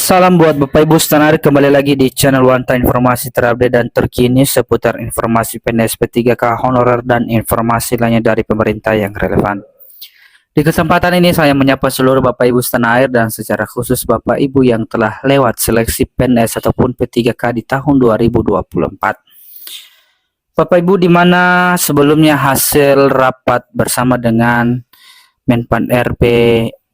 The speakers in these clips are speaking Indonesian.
Salam buat Bapak Ibu setenar, kembali lagi di channel Wanta, informasi terupdate dan terkini seputar informasi PNS P3K honorer dan informasi lainnya dari pemerintah yang relevan. Di kesempatan ini saya menyapa seluruh Bapak Ibu setanah air dan secara khusus Bapak Ibu yang telah lewat seleksi PNS ataupun P3K di tahun 2024. Bapak Ibu, di mana sebelumnya hasil rapat bersama dengan Menpan RB,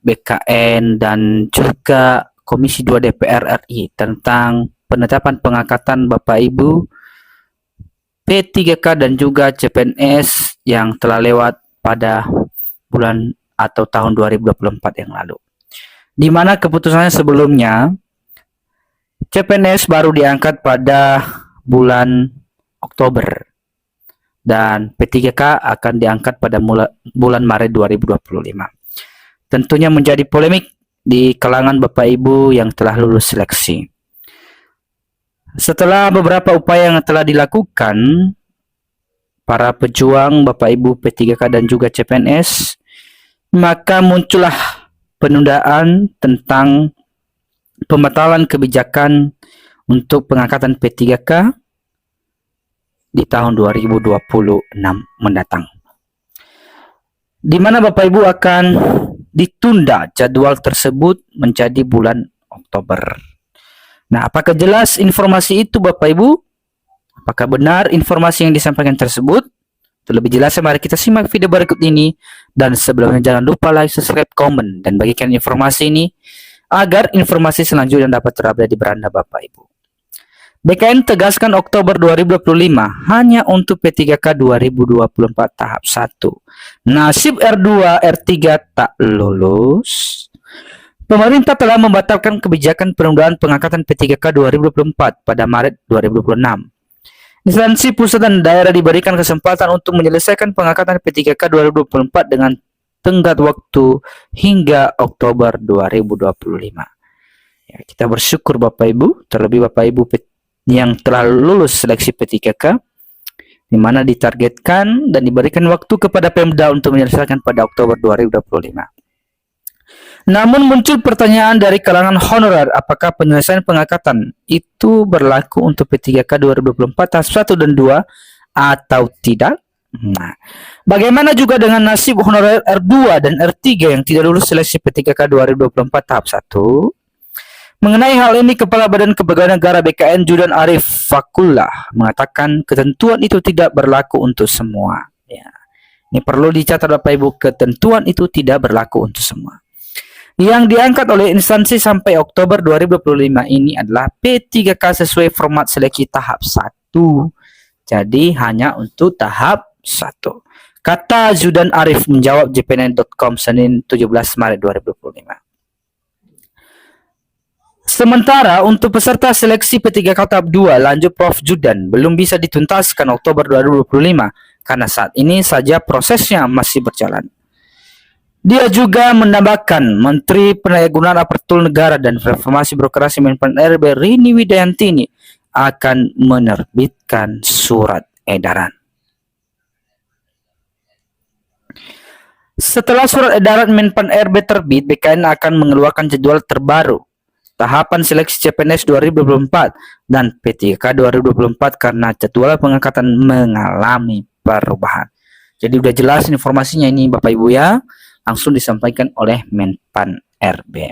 BKN dan juga Komisi 2 DPR RI tentang penetapan pengangkatan Bapak Ibu P3K dan juga CPNS yang telah lewat pada bulan atau tahun 2024 yang lalu. Di mana keputusannya sebelumnya CPNS baru diangkat pada bulan Oktober dan P3K akan diangkat pada bulan Maret 2025. Tentunya menjadi polemik di kalangan Bapak Ibu yang telah lulus seleksi. Setelah beberapa upaya yang telah dilakukan para pejuang Bapak Ibu P3K dan juga CPNS, maka muncullah penundaan tentang pembatalan kebijakan untuk pengangkatan P3K di tahun 2026 mendatang, di mana Bapak Ibu akan ditunda jadwal tersebut menjadi bulan Oktober. Nah, apakah jelas informasi itu Bapak Ibu? Apakah benar informasi yang disampaikan tersebut? Terlebih jelas, mari kita simak video berikut ini. Dan sebelumnya jangan lupa like, subscribe, komen, dan bagikan informasi ini agar informasi selanjutnya dapat terupdate di beranda Bapak Ibu. BKN tegaskan Oktober 2025 hanya untuk P3K 2024 tahap 1. Nasib R2, R3 tak lulus. Pemerintah telah membatalkan kebijakan penundaan pengangkatan P3K 2024 pada Maret 2026. Instansi pusat dan daerah diberikan kesempatan untuk menyelesaikan pengangkatan P3K 2024 dengan tenggat waktu hingga Oktober 2025. Ya, kita bersyukur Bapak Ibu, terlebih Bapak Ibu yang telah lulus seleksi P3K, di mana ditargetkan dan diberikan waktu kepada Pemda untuk menyelesaikan pada Oktober 2025. Namun muncul pertanyaan dari kalangan honorer, apakah penyelesaian pengangkatan itu berlaku untuk P3K 2024 tahap 1 dan 2 atau tidak? Nah, bagaimana juga dengan nasib honorer R2 dan R3 yang tidak lulus seleksi P3K 2024 tahap 1? Mengenai hal ini, Kepala Badan Kepegawaian Negara BKN Judan Arif Fakullah mengatakan ketentuan itu tidak berlaku untuk semua. Ya. Ini perlu dicatat Bapak Ibu, ketentuan itu tidak berlaku untuk semua. Yang diangkat oleh instansi sampai Oktober 2025 ini adalah P3K sesuai format seleksi tahap 1. Jadi hanya untuk tahap 1. Kata Judan Arif menjawab jpn.com Senin 17 Maret 2025. Sementara untuk peserta seleksi P3K tahap 2 lanjut Prof Judan belum bisa dituntaskan Oktober 2025 karena saat ini saja prosesnya masih berjalan. Dia juga menambahkan Menteri Pendayagunaan Aparatur Negara dan Reformasi Birokrasi Menpan RB Rini Widayantini akan menerbitkan surat edaran. Setelah surat edaran Menpan RB terbit, BKN akan mengeluarkan jadwal terbaru tahapan seleksi CPNS 2024 dan P3K 2024 karena jadwal pengangkatan mengalami perubahan. Jadi udah jelas informasinya ini Bapak Ibu ya, langsung disampaikan oleh Menpan RB.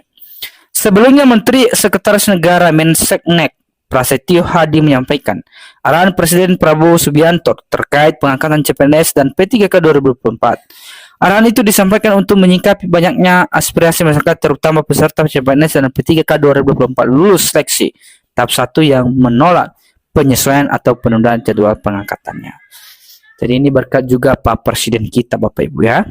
Sebelumnya Menteri Sekretaris Negara Menseknek Prasetyo Hadi menyampaikan arahan Presiden Prabowo Subianto terkait pengangkatan CPNS dan P3K 2024. Arahan itu disampaikan untuk menyikapi banyaknya aspirasi masyarakat terutama peserta CPNS dan P3K 2024 lulus seleksi tahap 1 yang menolak penyesuaian atau penundaan jadwal pengangkatannya. Jadi ini berkat juga Pak Presiden kita Bapak Ibu ya.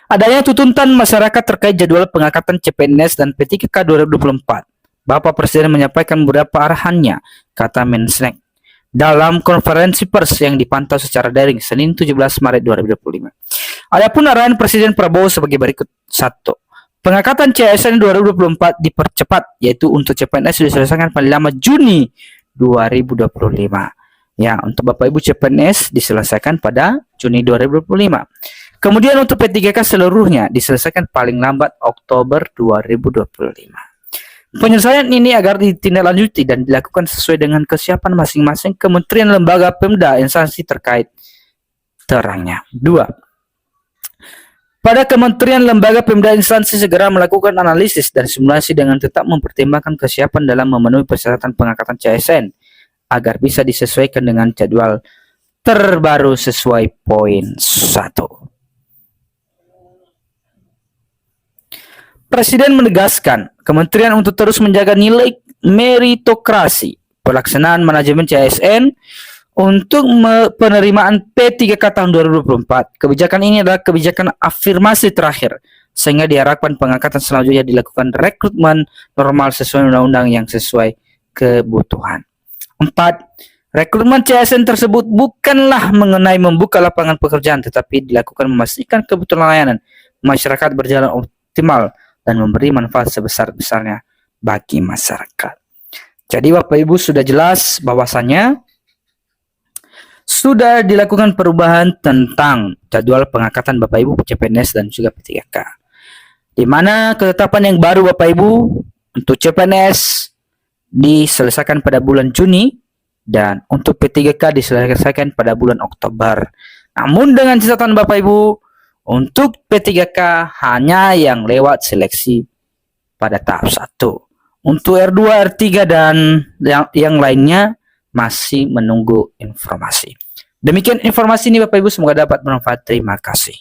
Adanya tuntutan masyarakat terkait jadwal pengangkatan CPNS dan P3K 2024. Bapak Presiden menyampaikan beberapa arahannya, kata Mensnek, dalam konferensi pers yang dipantau secara daring Senin 17 Maret 2025. Adapun arahan Presiden Prabowo sebagai berikut. 1. Pengangkatan CSN 2024 dipercepat, yaitu untuk CPNS diselesaikan pada 5 Juni 2025. Ya, untuk Bapak Ibu CPNS diselesaikan pada Juni 2025. Kemudian untuk P3K seluruhnya diselesaikan paling lambat Oktober 2025. Penyelesaian ini agar ditindaklanjuti dan dilakukan sesuai dengan kesiapan masing-masing kementerian, lembaga, Pemda, instansi terkait terangnya. 2. Pada kementerian, lembaga, Pemda, instansi segera melakukan analisis dan simulasi dengan tetap mempertimbangkan kesiapan dalam memenuhi persyaratan pengangkatan CSN agar bisa disesuaikan dengan jadwal terbaru sesuai poin 1. Presiden menegaskan kementerian untuk terus menjaga nilai meritokrasi pelaksanaan manajemen CSN untuk penerimaan P3K tahun 2024. Kebijakan ini adalah kebijakan afirmasi terakhir, sehingga diharapkan pengangkatan selanjutnya dilakukan rekrutmen normal sesuai undang-undang yang sesuai kebutuhan. 4. Rekrutmen CSN tersebut bukanlah mengenai membuka lapangan pekerjaan, tetapi dilakukan memastikan kebutuhan layanan masyarakat berjalan optimal dan memberi manfaat sebesar-besarnya bagi masyarakat. Jadi Bapak Ibu sudah jelas bahwasannya sudah dilakukan perubahan tentang jadwal pengangkatan Bapak Ibu CPNS dan juga P3K. Di mana ketetapan yang baru Bapak Ibu untuk CPNS diselesaikan pada bulan Juni dan untuk P3K diselesaikan pada bulan Oktober. Namun dengan catatan Bapak Ibu, untuk P3K hanya yang lewat seleksi pada tahap 1. Untuk R2, R3 dan yang lainnya masih menunggu informasi. Demikian informasi ini Bapak Ibu, semoga dapat bermanfaat. Terima kasih.